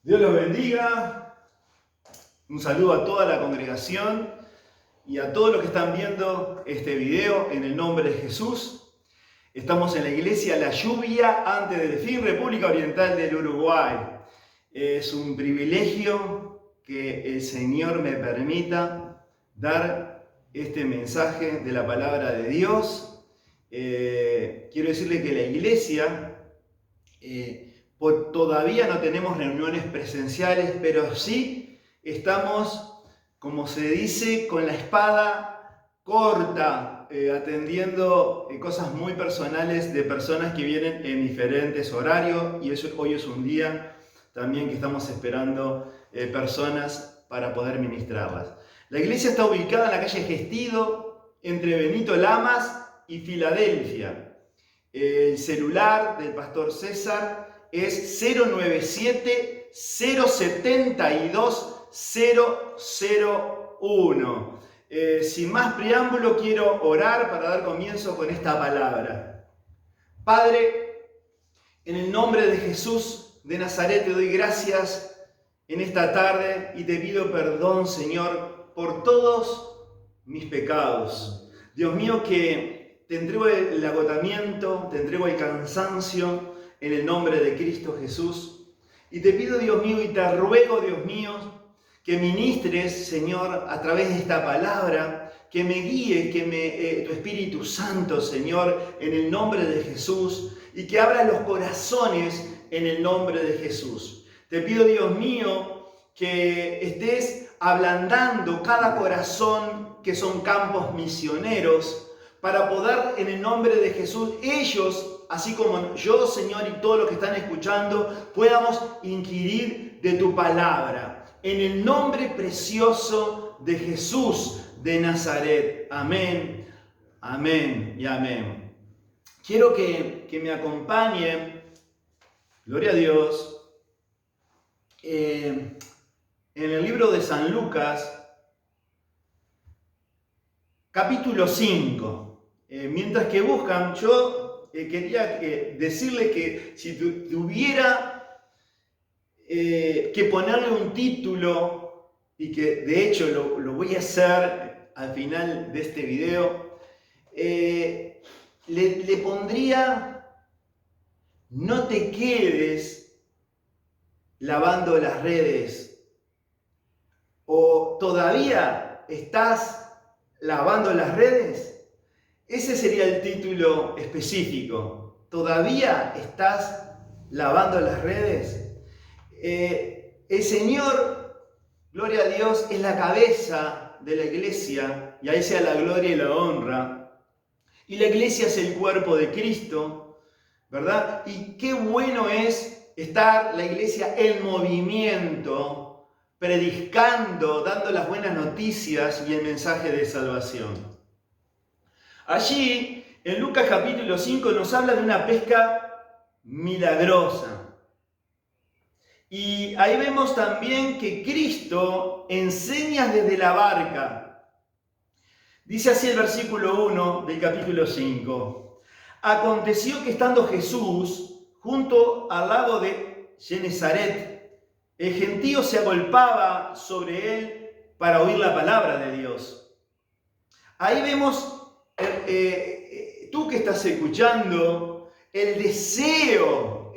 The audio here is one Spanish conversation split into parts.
Dios los bendiga. Un saludo a toda la congregación y a todos los que están viendo este video en el nombre de Jesús. Estamos en la iglesia La Lluvia, antes del fin, República Oriental del Uruguay. Es un privilegio que el Señor me permita dar este mensaje de la palabra de Dios. Quiero decirle que la iglesia todavía no tenemos reuniones presenciales, pero sí estamos, como se dice, con la espada corta, atendiendo cosas muy personales de personas que vienen en diferentes horarios, y hoy es un día también que estamos esperando personas para poder ministrarlas. La iglesia está ubicada en la calle Gestido, entre Benito Lamas y Filadelfia. El celular del pastor César es 097-072-001. Sin más preámbulo, quiero orar para dar comienzo con esta palabra. Padre, en el nombre de Jesús de Nazaret te doy gracias en esta tarde y te pido perdón, Señor, por todos mis pecados. Dios mío, que te entrego el agotamiento, te entrego el cansancio en el nombre de Cristo Jesús. Y te pido, Dios mío, y te ruego, Dios mío, que ministres, Señor, a través de esta palabra, que me guíe, tu Espíritu Santo, Señor, en el nombre de Jesús, y que abra los corazones en el nombre de Jesús. Te pido, Dios mío, que estés ablandando cada corazón que son campos misioneros, para poder, en el nombre de Jesús, ellos, así como yo, Señor, y todos los que están escuchando, podamos inquirir de tu palabra. En el nombre precioso de Jesús de Nazaret. Amén, amén y amén. Quiero que me acompañen, gloria a Dios, en el libro de San Lucas, capítulo 5. Mientras que buscan, yo quería decirle que si tuviera que ponerle un título, y que de hecho lo voy a hacer al final de este video, le pondría: no te quedes lavando las redes, o todavía estás lavando las redes. Ese sería el título específico. ¿Todavía estás lavando las redes? El Señor, gloria a Dios, es la cabeza de la iglesia, y a Él sea la gloria y la honra. Y la iglesia es el cuerpo de Cristo, ¿verdad? Y qué bueno es estar la iglesia en movimiento, predicando, dando las buenas noticias y el mensaje de salvación. Allí, en Lucas capítulo 5, nos habla de una pesca milagrosa. Y ahí vemos también que Cristo enseña desde la barca. Dice así el versículo 1 del capítulo 5. Aconteció que estando Jesús junto al lago de Genezaret, el gentío se agolpaba sobre él para oír la palabra de Dios. Ahí vemos, tú que estás escuchando, el deseo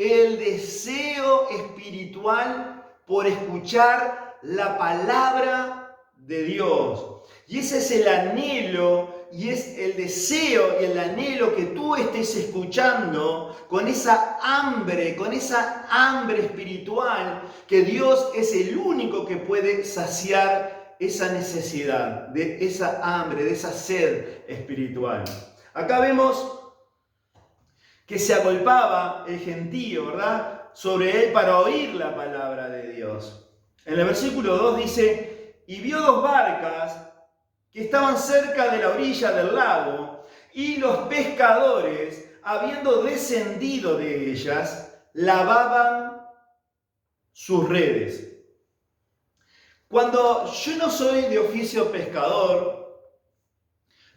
espiritual por escuchar la palabra de Dios. Y ese es el anhelo, y es el deseo y el anhelo que tú estés escuchando con esa hambre espiritual, que Dios es el único que puede saciar esa necesidad, de esa hambre, de esa sed espiritual. Acá vemos que se agolpaba el gentío, ¿verdad?, sobre él para oír la palabra de Dios. En el versículo 2 dice: y vio dos barcas que estaban cerca de la orilla del lago, y los pescadores, habiendo descendido de ellas, lavaban sus redes. Cuando yo no soy de oficio pescador,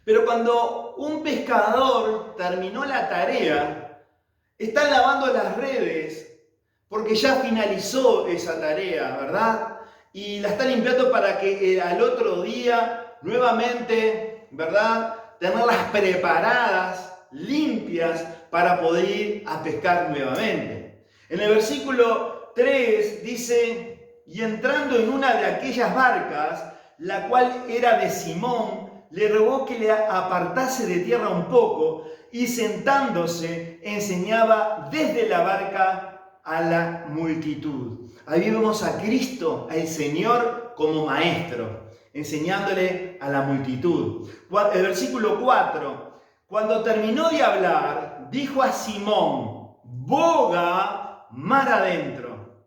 pero cuando un pescador terminó la tarea, está lavando las redes porque ya finalizó esa tarea, ¿verdad? Y la está limpiando para que al otro día nuevamente, ¿verdad? Tenerlas preparadas, limpias, para poder ir a pescar nuevamente. En el versículo 3 dice, y entrando en una de aquellas barcas, la cual era de Simón, le rogó que le apartase de tierra un poco, y sentándose enseñaba desde la barca a la multitud. Ahí vemos a Cristo, al Señor, como maestro, enseñándole a la multitud. El versículo 4, cuando terminó de hablar, dijo a Simón, boga mar adentro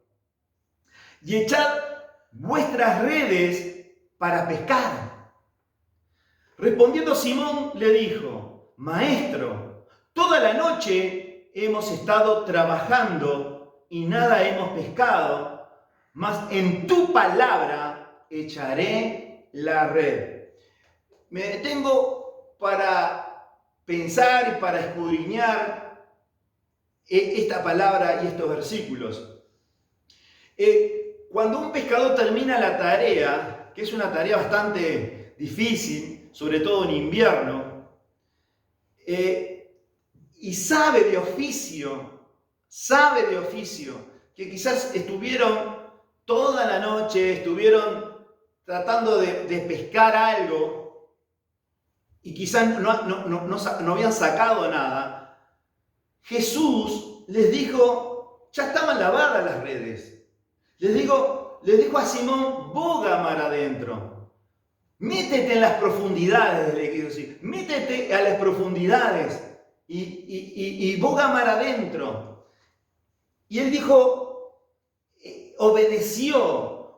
y echad vuestras redes para pescar. Respondiendo Simón le dijo, Maestro, toda la noche hemos estado trabajando y nada hemos pescado, mas en tu palabra echaré la red. Me detengo para pensar y para escudriñar esta palabra y estos versículos. Cuando un pescador termina la tarea, que es una tarea bastante difícil, sobre todo en invierno, y sabe de oficio, que quizás estuvieron toda la noche, estuvieron tratando de pescar algo, y quizás no habían sacado nada, Jesús les dijo, ya estaban lavadas las redes. Les dijo a Simón, boga mar adentro. Métete en las profundidades, le quiero decir. Métete a las profundidades y boga mar adentro. Y él dijo, obedeció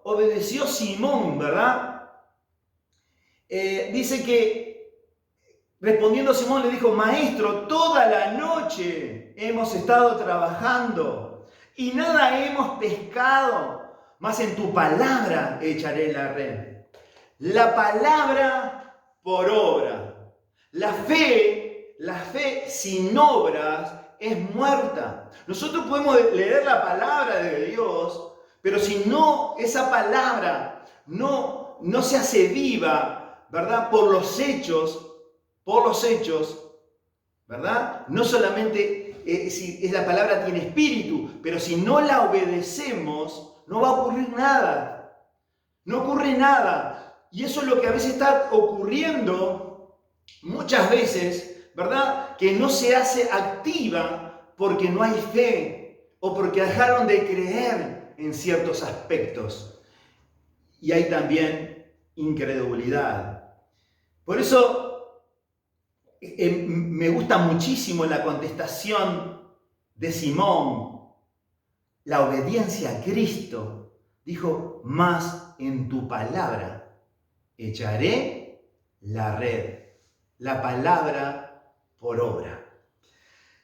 Simón, ¿verdad? Dice que, respondiendo Simón, le dijo, Maestro, toda la noche hemos estado trabajando y nada hemos pescado, mas en tu palabra echaré la red. La palabra por obra. La fe sin obras es muerta. Nosotros podemos leer la palabra de Dios, pero si no, esa palabra no se hace viva, ¿verdad? Por los hechos, ¿verdad? No solamente si la palabra tiene espíritu, pero si no la obedecemos, no va a ocurrir nada. No ocurre nada. Y eso es lo que a veces está ocurriendo muchas veces, ¿verdad? Que no se hace activa porque no hay fe o porque dejaron de creer en ciertos aspectos. Y hay también incredulidad. Por eso me gusta muchísimo la contestación de Simón, la obediencia a Cristo. Dijo, más en tu palabra echaré la red. La palabra por obra.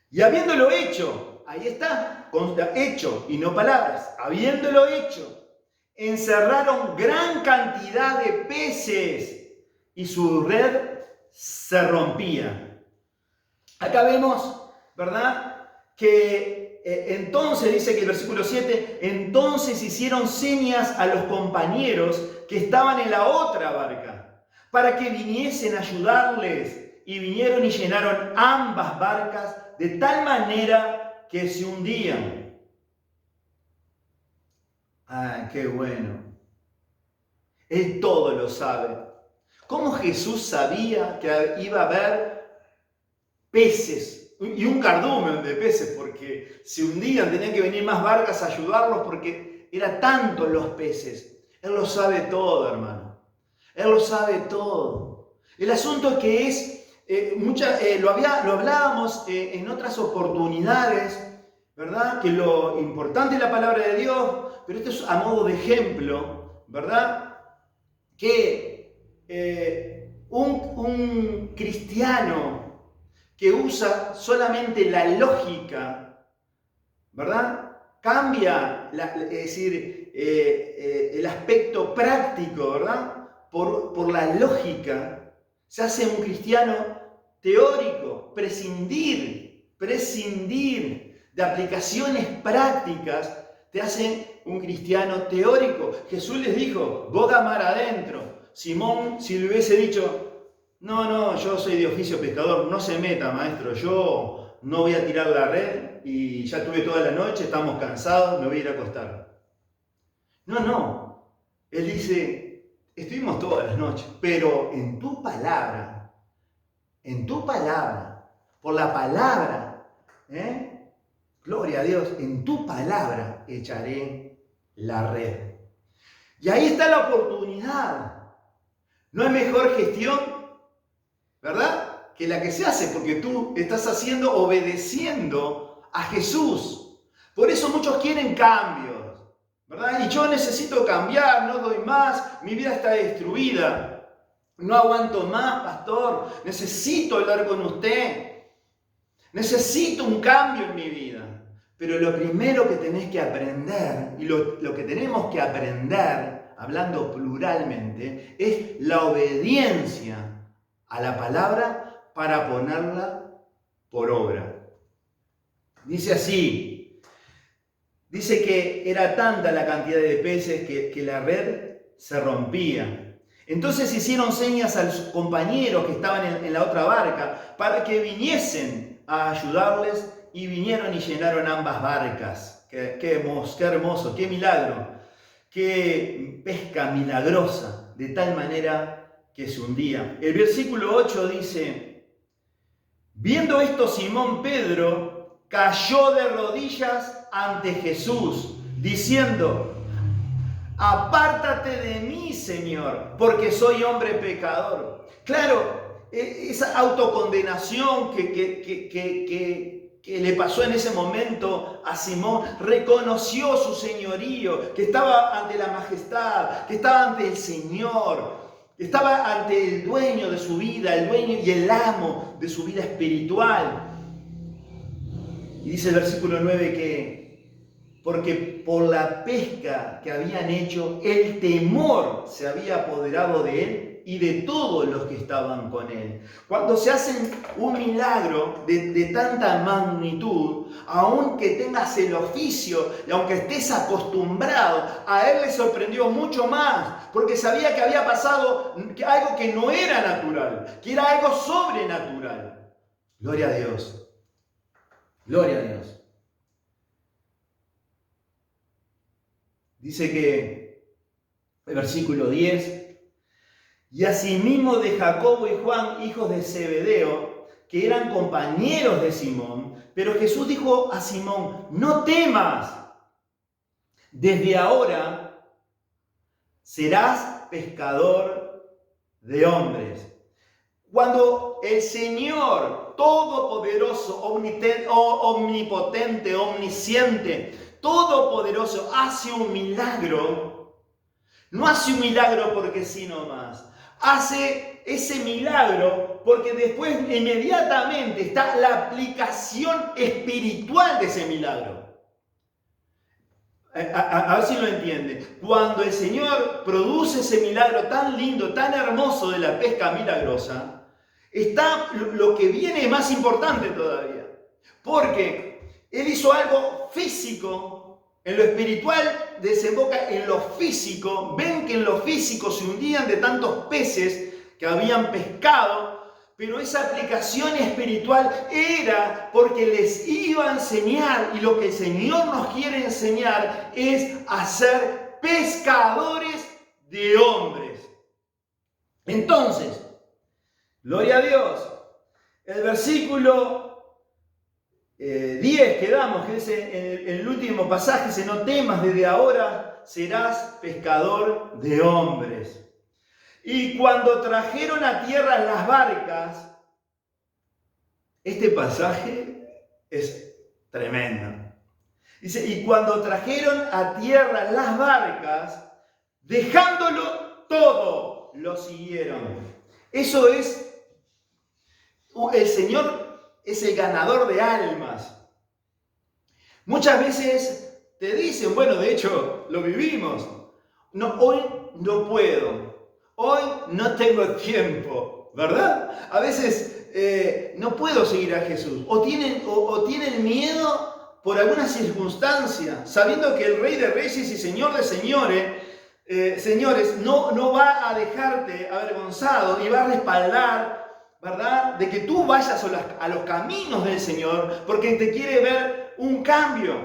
Y habiéndolo hecho, ahí está, consta hecho y no palabras. Habiéndolo hecho, encerraron gran cantidad de peces y su red se rompía. Acá vemos, ¿verdad? Que entonces, dice que el versículo 7, entonces hicieron señas a los compañeros que estaban en la otra barca, para que viniesen a ayudarles, y vinieron y llenaron ambas barcas de tal manera que se hundían. ¡Ah, qué bueno! Él todo lo sabe. ¿Cómo Jesús sabía que iba a haber peces? Y un cardumen de peces, porque se hundían, tenían que venir más barcas a ayudarlos, porque eran tantos los peces. Él lo sabe todo, hermano. Él lo sabe todo. El asunto es que es, lo hablábamos en otras oportunidades, ¿verdad? Que lo importante es la palabra de Dios, pero esto es a modo de ejemplo, ¿verdad? Que un cristiano que usa solamente la lógica, ¿verdad? Cambia, es decir, el aspecto práctico, ¿verdad? Por la lógica, se hace un cristiano teórico, prescindir de aplicaciones prácticas, te hace un cristiano teórico. Jesús les dijo, boga mar adentro. Simón, si le hubiese dicho, no, yo soy de oficio pescador, no se meta, maestro, yo no voy a tirar la red y ya tuve toda la noche, estamos cansados, me voy a ir a acostar. No, él dice, estuvimos todas las noches, pero en tu palabra, por la palabra, gloria a Dios, en tu palabra echaré la red. Y ahí está la oportunidad. No hay mejor gestión, ¿verdad?, que la que se hace, porque tú estás obedeciendo a Jesús. Por eso muchos quieren cambios, ¿verdad? Y yo necesito cambiar, no doy más, mi vida está destruida. No aguanto más, pastor, necesito hablar con usted. Necesito un cambio en mi vida. Pero lo primero que tenés que aprender, y lo que tenemos que aprender, hablando pluralmente, es la obediencia a la palabra para ponerla por obra. Dice así, dice que era tanta la cantidad de peces que la red se rompía. Entonces hicieron señas a los compañeros que estaban en la otra barca para que viniesen a ayudarles, y vinieron y llenaron ambas barcas. Qué hermoso, qué milagro, qué pesca milagrosa, de tal manera que se hundía. El versículo 8 dice, viendo esto, Simón Pedro cayó de rodillas ante Jesús, diciendo, apártate de mí, Señor, porque soy hombre pecador. Claro, esa autocondenación que le pasó en ese momento a Simón, reconoció su señorío, que estaba ante la majestad, que estaba ante el Señor, que estaba ante el dueño de su vida, el dueño y el amo de su vida espiritual. Y dice el versículo 9 que, porque por la pesca que habían hecho, el temor se había apoderado de él y de todos los que estaban con él. Cuando se hace un milagro de tanta magnitud, aunque tengas el oficio y aunque estés acostumbrado, a él le sorprendió mucho más, porque sabía que había pasado algo que no era natural, que era algo sobrenatural. Gloria a Dios. Gloria a Dios. Dice que el versículo 10, y asimismo de Jacobo y Juan, hijos de Zebedeo, que eran compañeros de Simón. Pero Jesús dijo a Simón, no temas, desde ahora serás pescador de hombres. Cuando el Señor Todopoderoso, omnipotente, omnisciente, Todopoderoso hace un milagro, no hace un milagro porque sí nomás. Hace ese milagro porque después inmediatamente está la aplicación espiritual de ese milagro. A ver si lo entiende. Cuando el Señor produce ese milagro tan lindo, tan hermoso de la pesca milagrosa, está lo que viene más importante todavía. Porque Él hizo algo físico. En lo espiritual desemboca en lo físico. Ven que en lo físico se hundían de tantos peces que habían pescado, pero esa aplicación espiritual era porque les iba a enseñar, y lo que el Señor nos quiere enseñar es a ser pescadores de hombres. Entonces, gloria a Dios, el versículo 10 que damos, que es el último pasaje, dice, no temas, desde ahora serás pescador de hombres. Y cuando trajeron a tierra las barcas, este pasaje es tremendo. Dice, y cuando trajeron a tierra las barcas, dejándolo todo, lo siguieron. Eso es, el Señor es el ganador de almas. Muchas veces te dicen, bueno, de hecho, lo vivimos. No, hoy no puedo. Hoy no tengo tiempo, ¿verdad? A veces no puedo seguir a Jesús. O tienen miedo por alguna circunstancia, sabiendo que el Rey de Reyes y Señor de Señores no va a dejarte avergonzado y va a respaldar, ¿verdad?, de que tú vayas a los caminos del Señor, porque te quiere ver un cambio.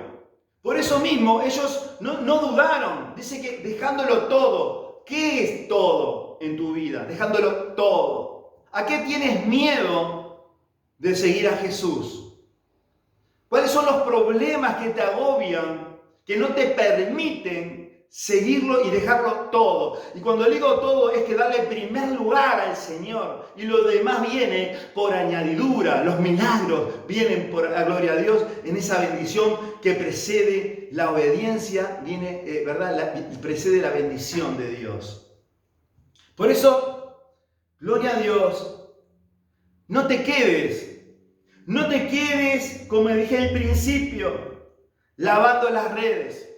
Por eso mismo ellos no dudaron. Dice que dejándolo todo. ¿Qué es todo en tu vida? Dejándolo todo. ¿A qué tienes miedo de seguir a Jesús? ¿Cuáles son los problemas que te agobian, que no te permiten seguirlo y dejarlo todo? Y cuando digo todo es que darle primer lugar al Señor y lo demás viene por añadidura. Los milagros vienen por la gloria a Dios en esa bendición que precede la obediencia, precede la bendición de Dios. Por eso, gloria a Dios, no te quedes, como dije al principio, lavando las redes.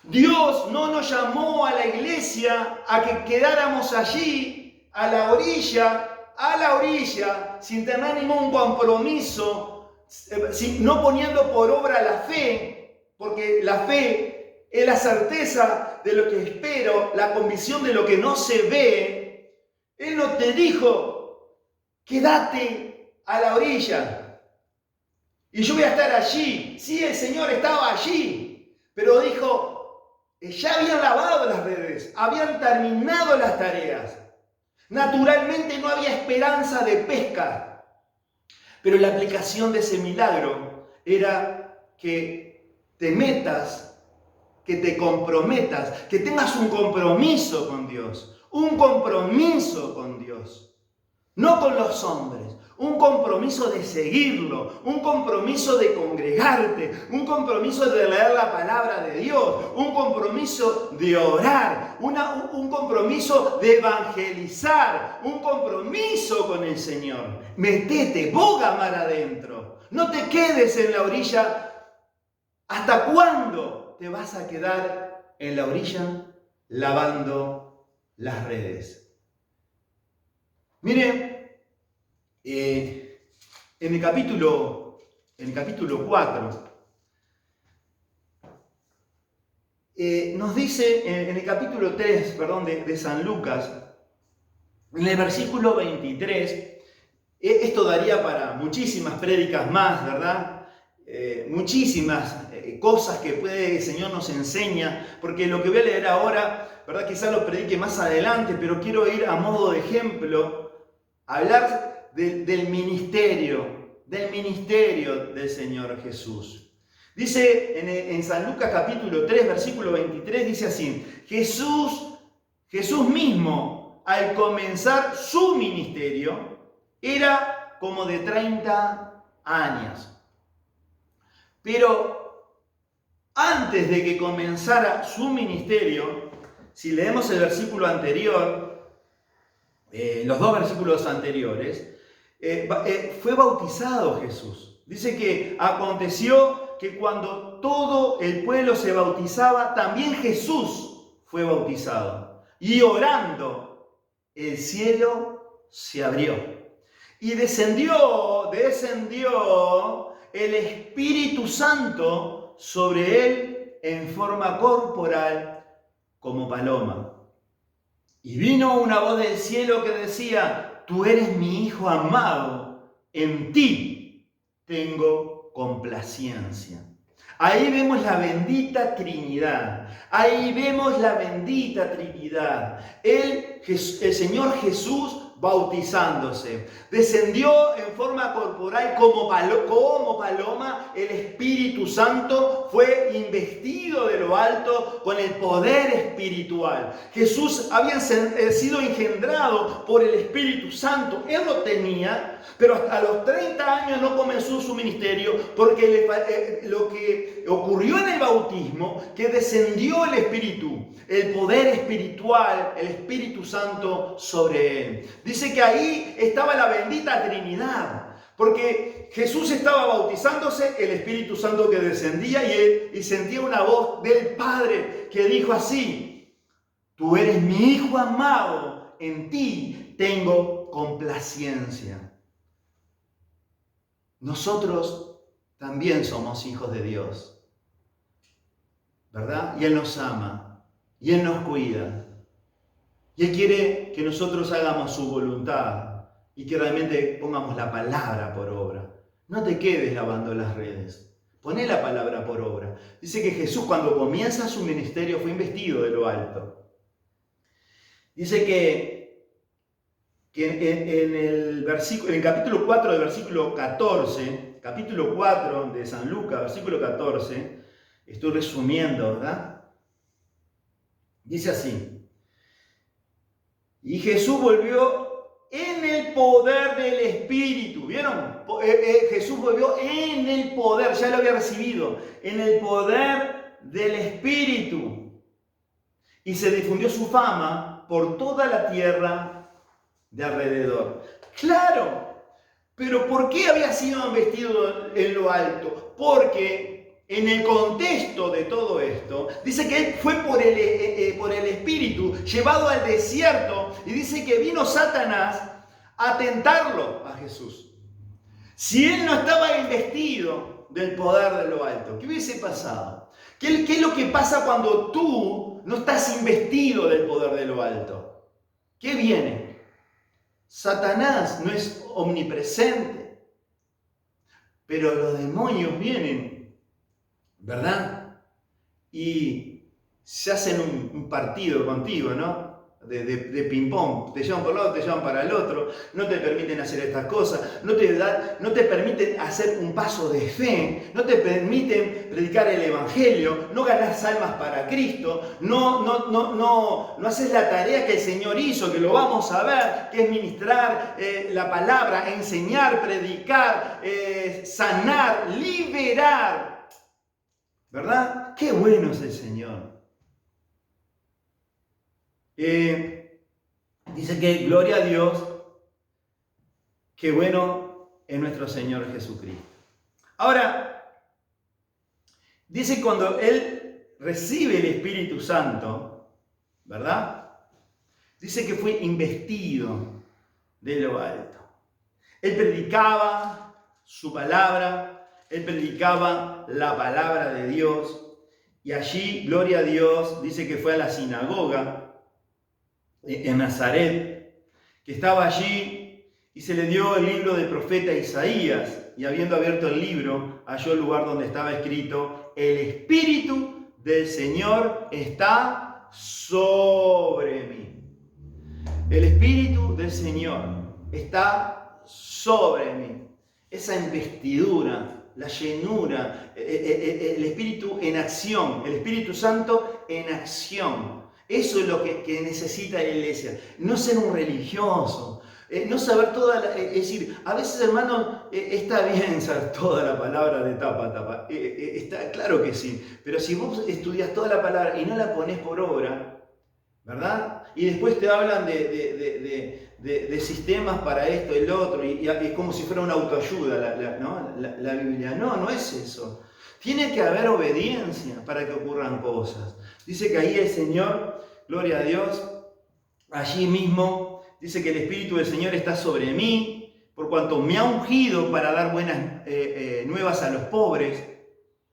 Dios no nos llamó a la iglesia a que quedáramos allí, a la orilla, sin tener ningún compromiso, no poniendo por obra la fe, porque la fe es la certeza de lo que espero, la convicción de lo que no se ve. Él no te dijo, quédate a la orilla y yo voy a estar allí. Sí, el Señor estaba allí, pero dijo, ya habían lavado las redes, habían terminado las tareas. Naturalmente no había esperanza de pesca, pero la aplicación de ese milagro era que te metas, que te comprometas, que tengas un compromiso con Dios, no con los hombres. Un compromiso de seguirlo, un compromiso de congregarte, un compromiso de leer la palabra de Dios, un compromiso de orar, un compromiso de evangelizar, un compromiso con el Señor. Metete, boga mar adentro. No te quedes en la orilla. ¿Hasta cuándo te vas a quedar en la orilla lavando las redes? Mire, en el capítulo 4, nos dice, en el capítulo 3, de San Lucas, en el versículo 23, esto daría para muchísimas prédicas más, ¿verdad? Muchísimas cosas que el Señor nos enseña, porque lo que voy a leer ahora, ¿verdad?, quizás lo predique más adelante, pero quiero ir a modo de ejemplo, a hablar del ministerio del Señor Jesús. Dice en San Lucas capítulo 3, versículo 23, dice así: Jesús mismo, al comenzar su ministerio, era como de 30 años. Pero antes de que comenzara su ministerio, si leemos el versículo anterior, los dos versículos anteriores, fue bautizado Jesús. Dice que aconteció que cuando todo el pueblo se bautizaba, también Jesús fue bautizado. Y orando, el cielo se abrió. Y descendió el Espíritu Santo sobre él en forma corporal como paloma. Y vino una voz del cielo que decía: tú eres mi Hijo amado, en ti tengo complacencia. Ahí vemos la bendita Trinidad. El Señor Jesús bautizándose. Descendió en forma corporal como paloma. El Espíritu Santo fue investido de lo alto con el poder espiritual. Jesús había sido engendrado por el Espíritu Santo. Él lo tenía, pero hasta los 30 años no comenzó su ministerio, porque lo que ocurrió en el bautismo, que descendió el Espíritu, el poder espiritual, el Espíritu Santo sobre él. Dice que ahí estaba la bendita Trinidad, porque Jesús estaba bautizándose, el Espíritu Santo que descendía y sentía una voz del Padre que dijo así: tú eres mi Hijo amado, en ti tengo complacencia. Nosotros también somos hijos de Dios, ¿verdad? Y Él nos ama, y Él nos cuida, y Él quiere que nosotros hagamos su voluntad y que realmente pongamos la palabra por obra. No te quedes lavando las redes. Poné la palabra por obra. Dice que Jesús, cuando comienza su ministerio, fue investido de lo alto. Dice que en el capítulo 4 del versículo 14, capítulo 4 de San Lucas, versículo 14, estoy resumiendo, ¿verdad? Dice así: y Jesús volvió en el poder del Espíritu. ¿Vieron? Jesús volvió en el poder, ya lo había recibido, en el poder del Espíritu. Y se difundió su fama por toda la tierra de alrededor. Claro, pero ¿por qué había sido investido en lo alto? Porque en el contexto de todo esto, dice que él fue por el Espíritu llevado al desierto, y dice que vino Satanás a tentarlo a Jesús. Si él no estaba investido del poder de lo alto, ¿qué hubiese pasado? ¿Qué es lo que pasa cuando tú no estás investido del poder de lo alto? ¿Qué viene? Satanás no es omnipresente, pero los demonios vienen, ¿verdad? Y se hacen un partido contigo, ¿no? De ping-pong. Te llevan por un lado, te llevan para el otro. No te permiten hacer estas cosas. No te permiten hacer un paso de fe. No te permiten predicar el Evangelio. No ganás almas para Cristo. No haces la tarea que el Señor hizo, que lo vamos a ver, que es ministrar la palabra, enseñar, predicar, sanar, liberar. ¿Verdad? Qué bueno es el Señor. Dice que gloria a Dios, qué bueno es nuestro Señor Jesucristo. Ahora, dice cuando Él recibe el Espíritu Santo, ¿verdad? Dice que fue investido de lo alto. Él predicaba su palabra, Él predicaba la palabra de Dios, y allí, gloria a Dios, dice que fue a la sinagoga en Nazaret, que estaba allí, y se le dio el libro del profeta Isaías, y habiendo abierto el libro, halló el lugar donde estaba escrito: el Espíritu del Señor está sobre mí. El Espíritu del Señor está sobre mí. Esa investidura, la llenura, el Espíritu en acción, el Espíritu Santo en acción. Eso es lo que necesita la iglesia. No ser un religioso, no saber toda es decir, a veces, hermano, está bien saber toda la palabra de tapa a tapa. Está claro que sí. Pero si vos estudias toda la palabra y no la pones por obra, ¿verdad? Y después te hablan de sistemas para esto y el otro, y es como si fuera una autoayuda la Biblia. No es eso. Tiene que haber obediencia para que ocurran cosas. Dice que ahí el Señor, gloria a Dios, allí mismo, dice que el Espíritu del Señor está sobre mí, por cuanto me ha ungido para dar buenas nuevas a los pobres.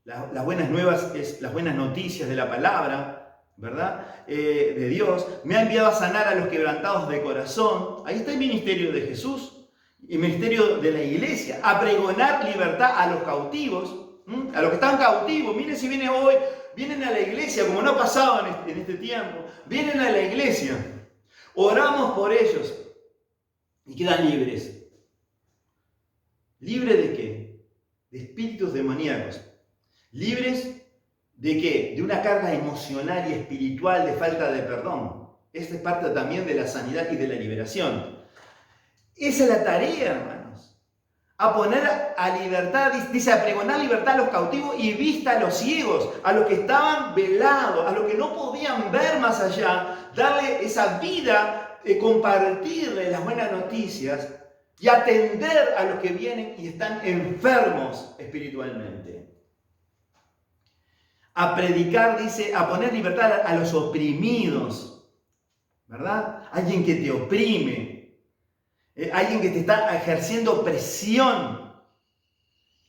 Las buenas nuevas es las buenas noticias de la palabra, ¿verdad? De Dios. Me ha enviado a sanar a los quebrantados de corazón. Ahí está el ministerio de Jesús, el ministerio de la iglesia, a pregonar libertad a los cautivos, a los que están cautivos. Miren si vienen hoy, vienen a la iglesia, como no ha pasado en este tiempo, vienen a la iglesia, oramos por ellos y quedan libres. ¿Libres de qué? De espíritus demoníacos. ¿Libres de qué? De una carga emocional y espiritual de falta de perdón. Esta es parte también de la sanidad y de la liberación. Esa es la tarea, hermanos. A poner a libertad, dice, a pregonar libertad a los cautivos y vista a los ciegos, a los que estaban velados, a los que no podían ver más allá, darle esa vida, compartirle las buenas noticias y atender a los que vienen y están enfermos espiritualmente. A predicar, dice, a poner libertad a los oprimidos, ¿verdad? Alguien que te oprime. Alguien que te está ejerciendo presión.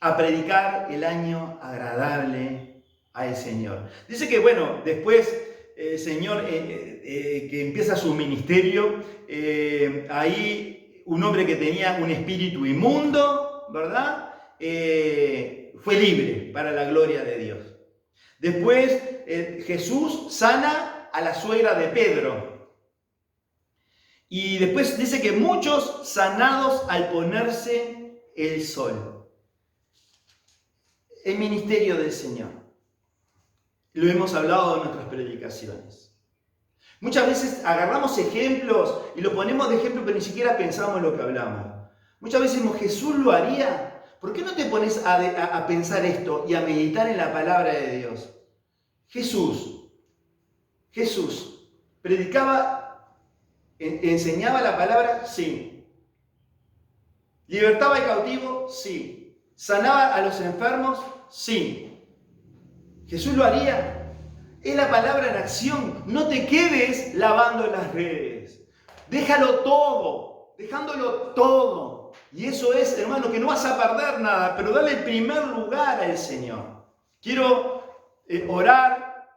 a predicar el año agradable al Señor. Dice que, bueno, después el Señor que empieza su ministerio, ahí un hombre que tenía un espíritu inmundo, ¿verdad? Fue libre para la gloria de Dios. Después Jesús sana a la suegra de Pedro. Y después dice que muchos sanados al ponerse el sol. El ministerio del Señor. Lo hemos hablado en nuestras predicaciones. Muchas veces agarramos ejemplos y lo ponemos de ejemplo, pero ni siquiera pensamos en lo que hablamos. Muchas veces decimos, Jesús lo haría. ¿Por qué no te pones a pensar esto y a meditar en la palabra de Dios? Jesús, ¿predicaba, enseñaba la palabra? Sí. ¿Libertaba al cautivo? Sí. ¿Sanaba a los enfermos? Sí. ¿Jesús lo haría? Es la palabra en acción. No te quedes lavando las redes. Déjalo todo, dejándolo todo. Y eso es, hermano, que no vas a perder nada, pero dale el primer lugar al Señor. Quiero orar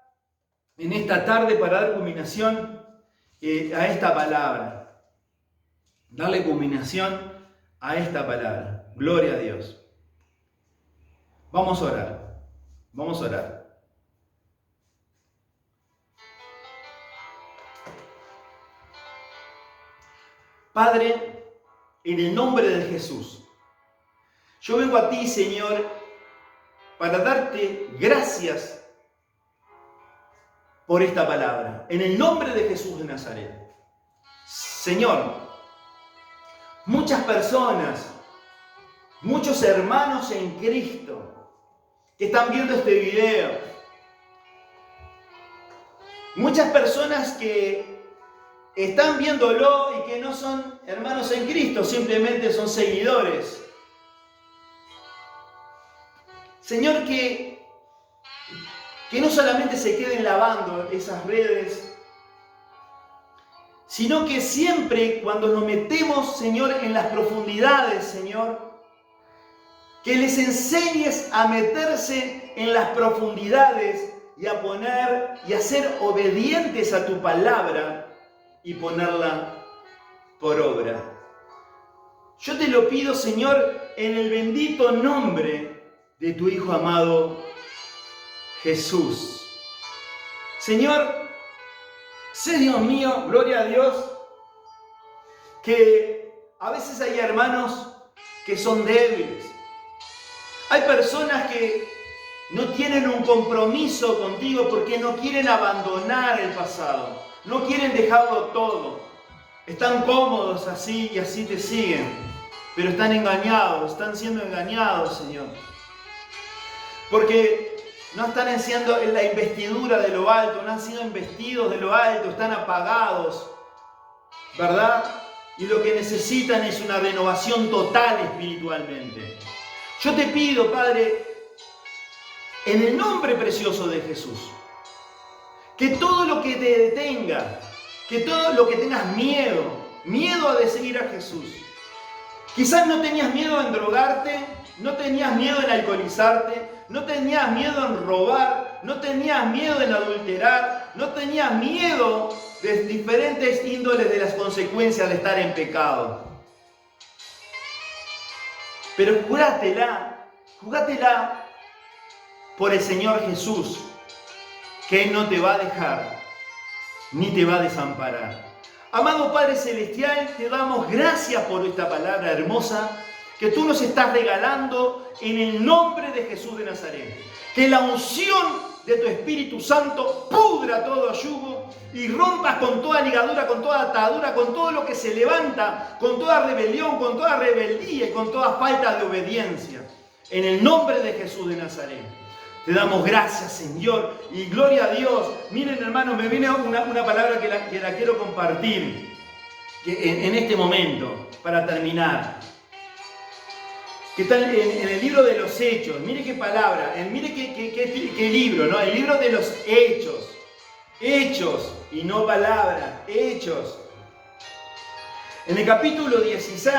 en esta tarde para dar culminación a esta palabra. Darle culminación a esta palabra. Gloria a Dios. Vamos a orar. Vamos a orar. Padre, en el nombre de Jesús, yo vengo a ti, Señor, para darte gracias por esta palabra. En el nombre de Jesús de Nazaret. Señor, muchas personas, muchos hermanos en Cristo que están viendo este video, muchas personas que están viéndolo y que no son hermanos en Cristo, simplemente son seguidores. Señor, que no solamente se queden lavando esas redes, sino que siempre cuando nos metemos, Señor, en las profundidades, Señor, que les enseñes a meterse en las profundidades y a poner y a ser obedientes a tu palabra y ponerla por obra. Yo te lo pido, Señor, en el bendito nombre de tu Hijo amado Jesús. Señor, sé, Dios mío, gloria a Dios, que a veces hay hermanos que son débiles. Hay personas que no tienen un compromiso contigo porque no quieren abandonar el pasado. No quieren dejarlo todo. Están cómodos así y así te siguen. Pero están engañados, están siendo engañados, Señor. Porque no están haciendo la investidura de lo alto, no han sido investidos de lo alto, están apagados, ¿verdad? Y lo que necesitan es una renovación total espiritualmente. Yo te pido, Padre, en el nombre precioso de Jesús, que todo lo que te detenga, que todo lo que tengas miedo de seguir a Jesús. Quizás no tenías miedo en drogarte, no tenías miedo en alcoholizarte, no tenías miedo en robar, no tenías miedo en adulterar, no tenías miedo de diferentes índoles de las consecuencias de estar en pecado. Pero jugátela por el Señor Jesús, que Él no te va a dejar, ni te va a desamparar. Amado Padre Celestial, te damos gracias por esta palabra hermosa que tú nos estás regalando en el nombre de Jesús de Nazaret. Que la unción de tu Espíritu Santo pudra todo yugo y rompas con toda ligadura, con toda atadura, con todo lo que se levanta, con toda rebelión, con toda rebeldía y con toda falta de obediencia. En el nombre de Jesús de Nazaret. Te damos gracias, Señor, y gloria a Dios. Miren, hermanos, me viene una palabra que la quiero compartir en este momento, para terminar. Que está en el libro de los Hechos. Mire qué palabra, mire qué libro, ¿no? El libro de los Hechos. Hechos, y no palabra, Hechos. En el capítulo 16,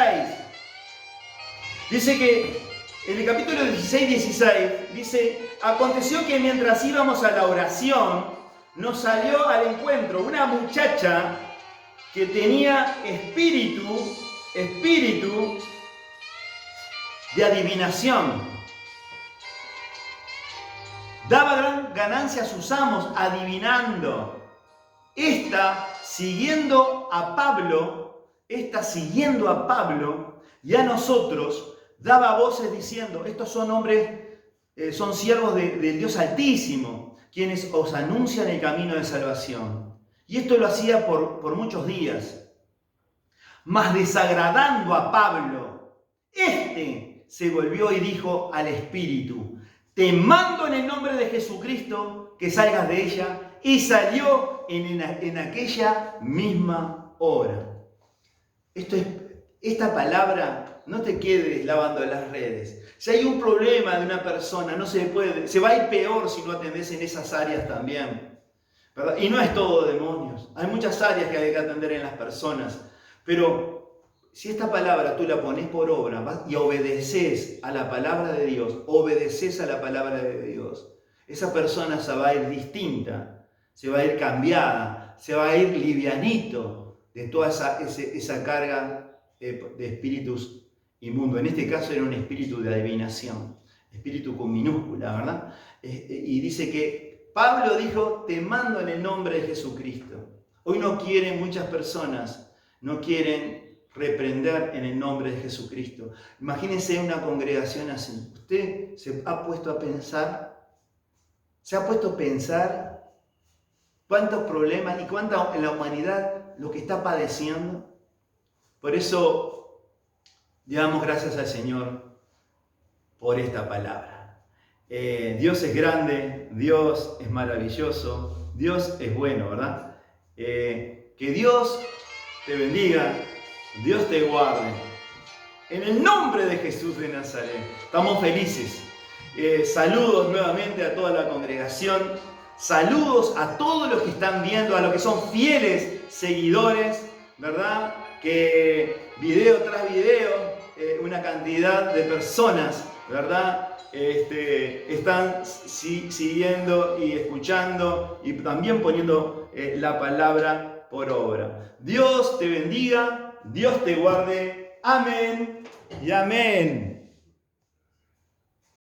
dice que En el capítulo 16 dice, aconteció que mientras íbamos a la oración, nos salió al encuentro una muchacha que tenía espíritu de adivinación. Daba gran ganancia a sus amos adivinando. Esta siguiendo a Pablo y a nosotros, daba voces diciendo, estos son hombres, son siervos del Dios Altísimo, quienes os anuncian el camino de salvación. Y esto lo hacía por muchos días. Mas desagradando a Pablo, este se volvió y dijo al Espíritu, te mando en el nombre de Jesucristo que salgas de ella, y salió en aquella misma hora. Esta palabra, no te quedes lavando las redes. Si hay un problema de una persona, se va a ir peor si no atendés en esas áreas también, ¿verdad? Y no es todo demonios. Hay muchas áreas que hay que atender en las personas. Pero si esta palabra tú la pones por obra y obedeces a la palabra de Dios, esa persona se va a ir distinta. Se va a ir cambiada, se va a ir livianito de toda esa carga de espíritus inmundos. En este caso era un espíritu de adivinación, espíritu con minúscula, ¿verdad? Y dice que Pablo dijo, te mando en el nombre de Jesucristo. Hoy muchas personas no quieren reprender en el nombre de Jesucristo. Imagínense una congregación así. ¿Usted se ha puesto a pensar? ¿Se ha puesto a pensar cuántos problemas y cuánta en la humanidad lo que está padeciendo? Por eso damos gracias al Señor por esta palabra. Dios es grande, Dios es maravilloso, Dios es bueno, ¿verdad? Que Dios te bendiga, Dios te guarde. En el nombre de Jesús de Nazaret, estamos felices. Saludos nuevamente a toda la congregación. Saludos a todos los que están viendo, a los que son fieles seguidores, ¿verdad? Que video tras video, una cantidad de personas, ¿verdad? Están siguiendo y escuchando y también poniendo la palabra por obra. Dios te bendiga, Dios te guarde. Amén y amén.